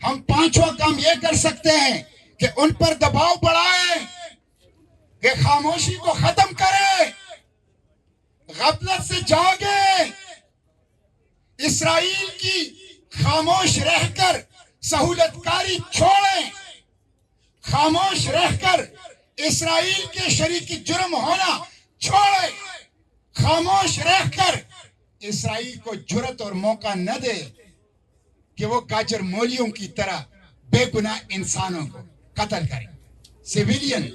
ہم پانچواں کام یہ کر سکتے ہیں کہ ان پر دباؤ بڑھائیں کہ خاموشی کو ختم کریں, غفلت سے جاگیں. اسرائیل کی خاموش رہ کر سہولت کاری چھوڑیں, خاموش رہ کر اسرائیل کے شریک جرم ہونا چھوڑیں, خاموش رہ کر اسرائیل کو جرت اور موقع نہ دے کہ وہ گاجر مولیوں کی طرح بے گناہ انسانوں کو قتل کریں. سیویلین,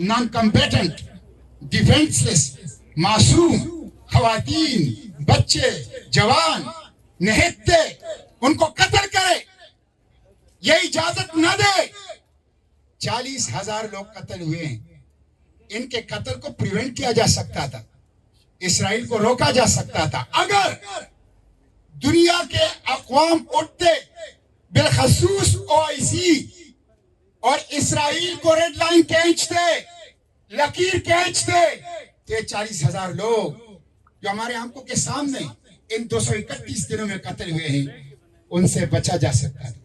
نان کمبیٹنٹ, ڈیفینس لیس, معصوم خواتین, بچے, جوان, نہتے, ان کو قتل کرے, یہ اجازت نہ دے. 40,000 لوگ قتل ہوئے ہیں. ان کے قتل کو پریونٹ کیا جا سکتا تھا, اسرائیل کو روکا جا سکتا تھا اگر دنیا کے اقوام اٹھتے, بالخصوص OIC, اور اسرائیل کو ریڈ لائن کھینچتے, لکیر کھینچتے, تو یہ 40,000 لوگ جو ہمارے آنکھوں کے سامنے ان 231 دنوں میں قتل ہوئے ہیں, ان سے بچا جا سکتا تھا.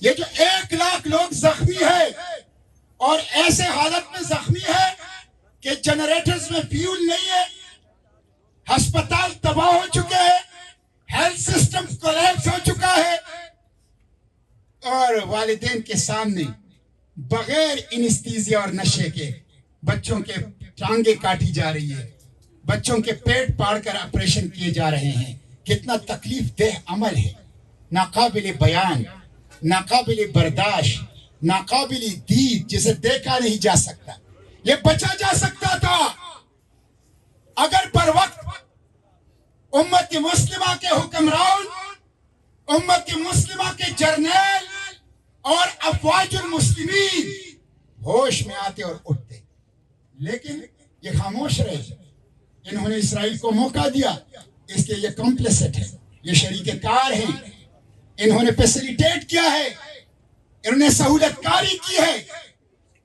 یہ جو 1 لاکھ لوگ زخمی ہے اور ایسے حالت میں زخمی ہے کہ جنریٹرز میں فیول نہیں ہے, ہسپتال تباہ ہو چکے ہیں, ہیلتھ سسٹم کولیپس ہو چکا ہے, اور والدین کے سامنے بغیر انستیزیا اور نشے کے بچوں کے ٹانگیں کاٹی جا رہی ہے, بچوں کے پیٹ پاڑ کر آپریشن کیے جا رہے ہیں. کتنا تکلیف دہ عمل ہے, ناقابل بیان, ناقابل برداشت, ناقابل دید, جسے دیکھا نہیں جا سکتا. یہ بچا جا سکتا تھا اگر پر وقت امت مسلمہ کے حکمران, امت مسلمہ کے جرنیل اور افواج المسلمین ہوش میں آتے اور اٹھتے. لیکن یہ خاموش رہے. انہوں نے اسرائیل کو موقع دیا, اس لیے یہ کمپلیسٹ ہے, یہ شریک کار ہیں, انہوں نے فیسیلیٹیٹ کیا ہے, انہوں نے سہولت کاری کی ہے.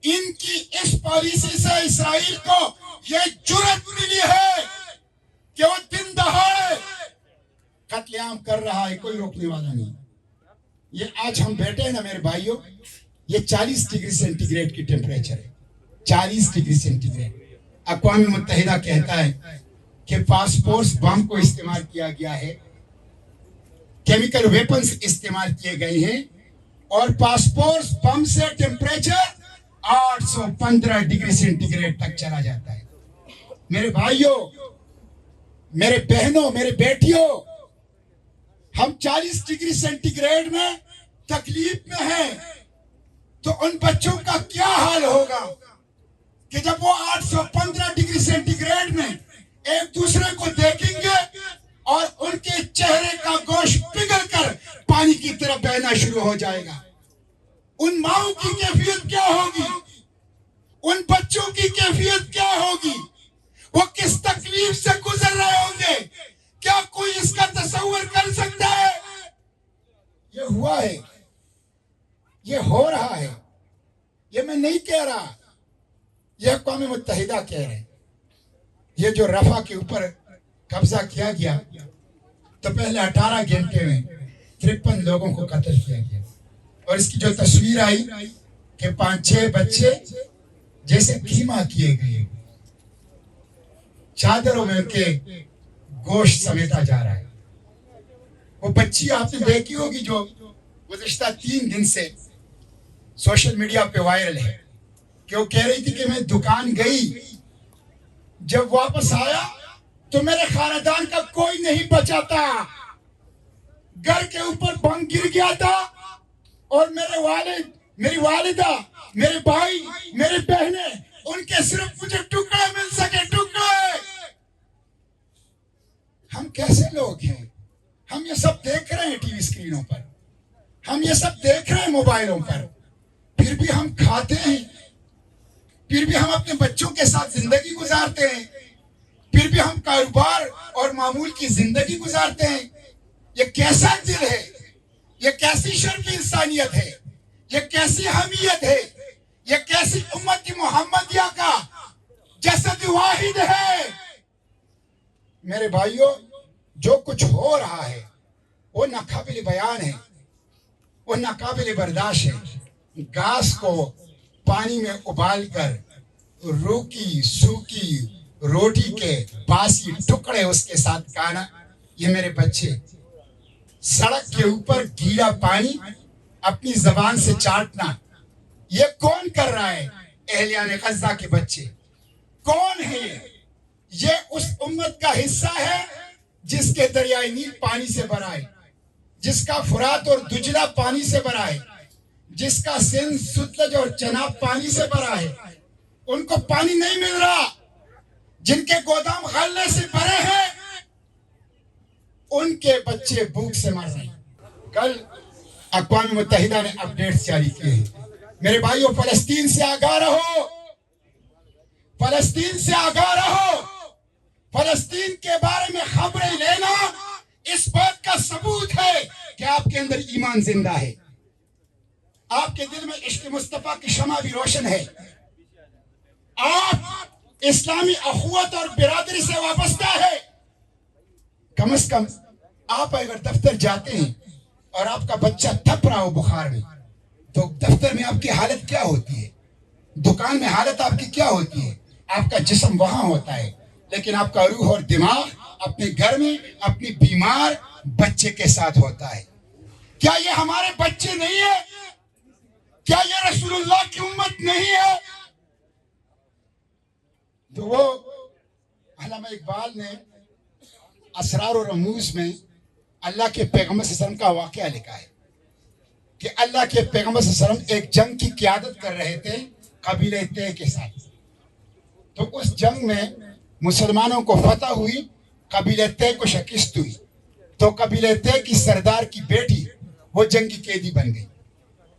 ان کی اس پالیسی سے اسرائیل کو یہ جرت ملی ہے کہ وہ دن دہاڑے قتل عام کر رہا ہے, کوئی روکنے والا نہیں. یہ آج ہم بیٹھے ہیں نا میرے بھائیوں, یہ 40 ڈگری سینٹی گریڈ کی ٹیمپریچر ہے, 40 ڈگری سینٹی گریڈ. اقوام متحدہ کہتا ہے کہ فاسفورس بم کو استعمال کیا گیا ہے, کیمیکل ویپنز استعمال کیے گئے ہیں, اور فاسفورس بم سے ٹیمپریچر 815 ڈگری سینٹی گریڈ تک چلا جاتا ہے. میرے بھائیوں, میرے بہنوں, میرے بیٹیوں, ہم 40 ڈگری سینٹی گریڈ میں تکلیف میں ہیں, تو ان بچوں کا کیا حال ہوگا کہ جب وہ 815 ڈگری سینٹی گریڈ میں ایک دوسرے کو دیکھیں گے اور ان کے چہرے کا گوشت پگھل کر پانی کی طرف بہنا شروع ہو جائے گا. ان ماؤں کی کیفیت کیا ہوگی, ان بچوں کی کیفیت کیا ہوگی, وہ کس تکلیف سے گزر رہے ہوں گے, کیا کوئی اس کا تصور کر سکتا ہے؟ یہ ہوا ہے, یہ ہو رہا ہے, یہ میں نہیں کہہ رہا, یہ اقوام متحدہ کہہ رہے ہیں. یہ جو رفح کے اوپر قبضہ کیا گیا تو پہلے 18 گھنٹے میں 53 لوگوں کو قتل کیا گیا, اور اس کی جو تصویر آئی کہ 5-6 بچے جیسے کیما کیے گئے, چادروں میں ان کے گوشت سمیٹا جا رہا ہے. وہ بچی آپ نے دیکھی ہوگی جو گزشتہ 3 دن سے سوشل میڈیا پہ وائرل ہے, کہ وہ کہہ رہی تھی کہ میں دکان گئی, جب واپس آیا تو میرے خاندان کا کوئی نہیں بچا تھا, گھر کے اوپر بم گر گیا تھا, اور میرے والد, میری والدہ, میرے بھائی, میرے بہنیں, ان کے صرف مجھے ٹکڑے مل سکے, ٹکڑے. ہم کیسے لوگ ہیں؟ ہم یہ سب دیکھ رہے ہیں ٹی وی اسکرینوں پر, ہم یہ سب دیکھ رہے ہیں موبائلوں پر, پھر بھی ہم کھاتے ہیں, پھر بھی ہم اپنے بچوں کے ساتھ زندگی گزارتے ہیں, پھر بھی ہم کاروبار اور معمول کی زندگی گزارتے ہیں. یہ کیسا دل ہے, یہ کیسی شرف انسانیت ہے, یہ کیسی حمیت ہے, یہ کیسی امت محمدیہ کا جسد واحد ہے. میرے بھائیوں, جو کچھ ہو رہا ہے وہ ناقابل بیان ہے، وہ ناقابل برداشت ہے۔ گھاس کو پانی میں ابال کر روکی سوکی روٹی کے باسی ٹکڑے اس کے ساتھ کھانا، یہ میرے بچے۔ سڑک کے اوپر گیلا پانی اپنی زبان سے چاٹنا، یہ کون کر رہا ہے؟ اہلیان غزہ کے بچے۔ کون ہے یہ اس امت کا حصہ ہے جس کے دریائے نیل پانی سے بھرا ہے، جس کا فرات اور دجلہ پانی سے بھرا ہے، جس کا سندھ ستلج اور چناب پانی سے بھرا ہے۔ ان کو پانی نہیں مل رہا، جن کے گودام غلے سے بھرے ہیں ان کے بچے بھوک سے مر رہے ہیں۔ کل اقوام متحدہ نے اپڈیٹس جاری کیے ہیں۔ میرے بھائیوں، فلسطین سے آگاہ رہو، فلسطین سے آگاہ رہو۔ فلسطین کے بارے میں خبریں لینا اس بات کا ثبوت ہے کہ آپ کے اندر ایمان زندہ ہے، آپ کے دل میں عشق مصطفیٰ کی شمع بھی روشن ہے، آپ اسلامی اخوت اور برادری سے وابستہ ہے۔ کم از کم آپ اگر دفتر جاتے ہیں اور آپ کا بچہ تھپ رہا ہو بخار میں، تو دفتر میں آپ کی حالت کیا ہوتی ہے؟ دکان میں حالت آپ کی کیا ہوتی ہے؟ آپ کا جسم وہاں ہوتا ہے، لیکن آپ کا روح اور دماغ اپنے گھر میں اپنی بیمار بچے کے ساتھ ہوتا ہے۔ کیا یہ ہمارے بچے نہیں ہیں؟ کیا یہ رسول اللہ کی امت نہیں ہے؟ تو وہ علامہ اقبال نے اسرار و رموز میں اللہ کے پیغمبر صلی اللہ علیہ وسلم کا واقعہ لکھا ہے کہ اللہ کے پیغمبر صلی اللہ علیہ وسلم ایک جنگ کی قیادت کر رہے تھے قبیلہ طے کے ساتھ۔ تو اس جنگ میں مسلمانوں کو فتح ہوئی، قبیلہ طے کو شکست ہوئی۔ تو قبیلہ طے کی سردار کی بیٹی وہ جنگی قیدی بن گئی۔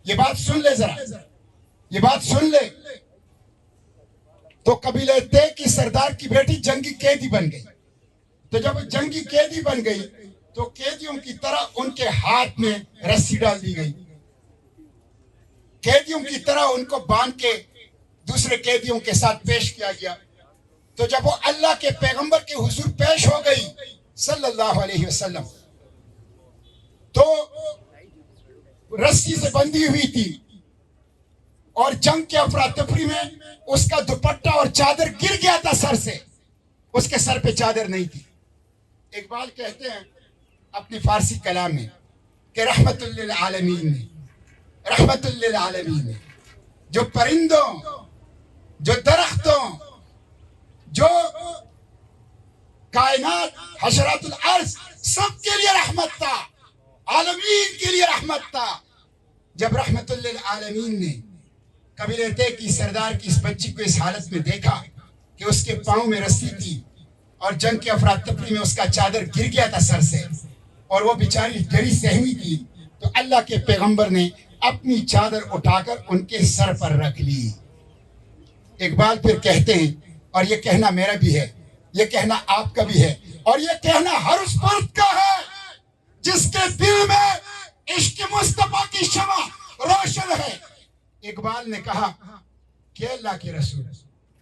یہ بات سن لے ذرا، یہ بات سن لے۔ تو قبیلہ طے کی سردار کی بیٹی جنگی قیدی بن گئی۔ تو جب جنگی قیدی بن گئی تو قیدیوں کی طرح ان کے ہاتھ میں رسی ڈال دی گئی، قیدیوں کی طرح ان کو باندھ کے دوسرے قیدیوں کے ساتھ پیش کیا گیا۔ تو جب وہ اللہ کے پیغمبر کے حضور پیش ہو گئی صلی اللہ علیہ وسلم، تو رسی سے بندھی ہوئی تھی اور جنگ کے افراتفری میں اس کا دوپٹہ اور چادر گر گیا تھا سر سے، اس کے سر پہ چادر نہیں تھی۔ اقبال کہتے ہیں اپنی فارسی کلام میں کہ رحمت للعالمین نے، رحمت للعالمین نے، جو پرندوں، جو درختوں، جو کائنات حشرات الارض سب کے لیے رحمت تھا، عالمین کے لیے رحمت تھا۔ جب رحمت للعالمین نے قبیلہ طے کی سردار کی اس بچی کو اس حالت میں دیکھا کہ اس کے پاؤں میں رسی تھی اور جنگ کے افراتفری میں اس کا چادر گر گیا تھا سر سے اور وہ بیچاری ڈری سہمی تھی، تو اللہ کے پیغمبر نے اپنی چادر اٹھا کر ان کے سر پر رکھ لی۔ اقبال پھر کہتے ہیں، اور یہ کہنا میرا بھی ہے، یہ کہنا آپ کا بھی ہے، اور یہ کہنا ہر اس فرد کا ہے جس کے دل میں عشق مصطفیٰ کی شمع روشن ہے۔ اقبال نے کہا کہ اللہ کے رسول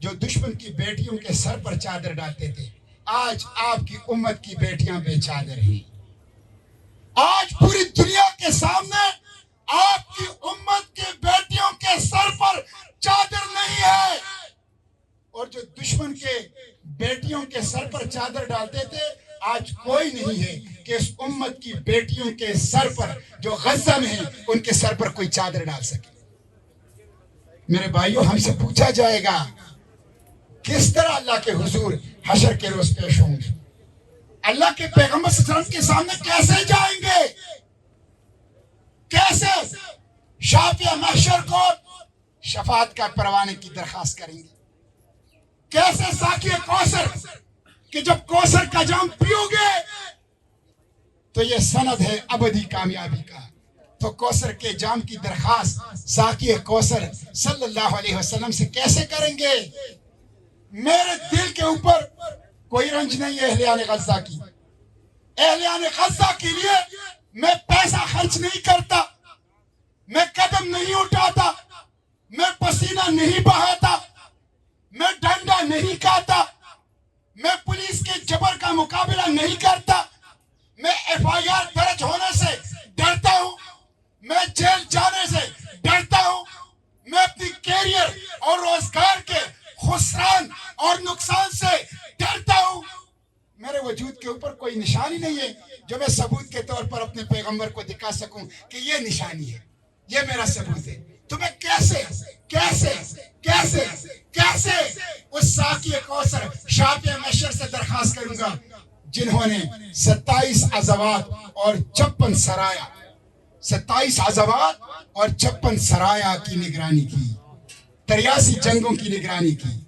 جو دشمن کی بیٹیوں کے سر پر چادر ڈالتے تھے، آج آپ کی امت کی بیٹیاں بے چادر ہیں۔ آج پوری دنیا کے سامنے آپ کی امت کی بیٹیوں کے سر پر چادر نہیں ہے، اور جو دشمن کے بیٹیوں کے سر پر چادر ڈالتے تھے، آج کوئی نہیں ہے کہ اس امت کی بیٹیوں کے سر پر جو غزہ میں ہیں ان کے سر پر کوئی چادر ڈال سکے۔ میرے بھائیوں، ہم سے پوچھا جائے گا کس طرح اللہ کے حضور حشر کے روز پیش ہوں گے؟ اللہ کے پیغمبر صلی اللہ علیہ وسلم کے سامنے کیسے جائیں گے؟ کیسے شافعہ محشر کو شفاعت کا پروانے کی درخواست کریں گے؟ کیسے ساقی کوثر کہ جب کوثر کا جام پیو گے تو یہ سند ہے ابدی کامیابی کا، تو کوثر کے جام کی درخواست ساقی کوثر صلی اللہ علیہ وسلم سے کیسے کریں گے؟ میرے دل کے اوپر کوئی رنج نہیں ہے اہلیان غزہ کی۔ اہلیان غزہ کے لیے میں پیسہ خرچ نہیں کرتا، میں قدم نہیں اٹھاتا، میں پسینہ نہیں بہاتا، میں ڈنڈا نہیں کھاتا، میں پولیس کے جبر کا مقابلہ نہیں کرتا، میں FIR درج ہونے سے ڈرتا ہوں, میں جیل جانے سے ڈرتا ہوں, میں اپنی کیریئر اور روزگار کے خسران اور نقصان سے ڈرتا ہوں. میرے وجود کے اوپر کوئی نشانی نہیں ہے جو میں ثبوت کے طور پر اپنے پیغمبر کو دکھا سکوں کہ یہ نشانی ہے, یہ میرا ثبوت ہے. تو میں کیسے کیسے کیسے کیسے اس ساقی کوثر شافع محشر سے درخواست کروں گا جنہوں نے 27 عزوات اور 56 سرایا, 27 عزوات اور 56 سرایا کی نگرانی کی, 83 جنگوں کی نگرانی کی,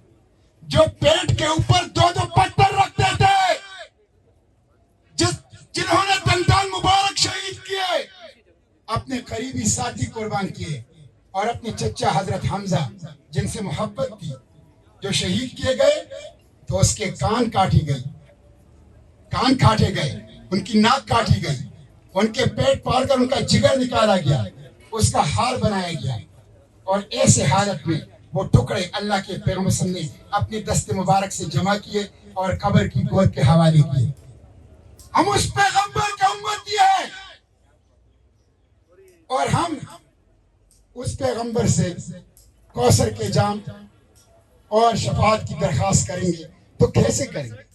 جو پیٹ کے اوپر 2 پتھر رکھتے تھے, جنہوں نے دندان مبارک شہید کیے, اپنے قریبی ساتھی قربان کیے, اور اپنے چچا حضرت حمزہ جن سے محبت تھی جو شہید کیے گئے تو اس کے کان کاٹی گئی, کان کاٹے گئے, ان کی ناک کاٹی گئی, ان کے پیٹ پاڑ کر ان کا جگر نکالا گیا, اس کا ہار بنایا گیا, اور ایسے حالت میں وہ ٹکڑے اللہ کے پیغمبر صلی اللہ علیہ وسلم نے اپنی دست مبارک سے جمع کیے اور قبر کی گود کے حوالے کیے. ہم اس پیغمبر کا امتی ہیں اور ہم اس پیغمبر سے کوثر کے جام اور شفاعت کی درخواست کریں گے, تو کیسے کریں گے؟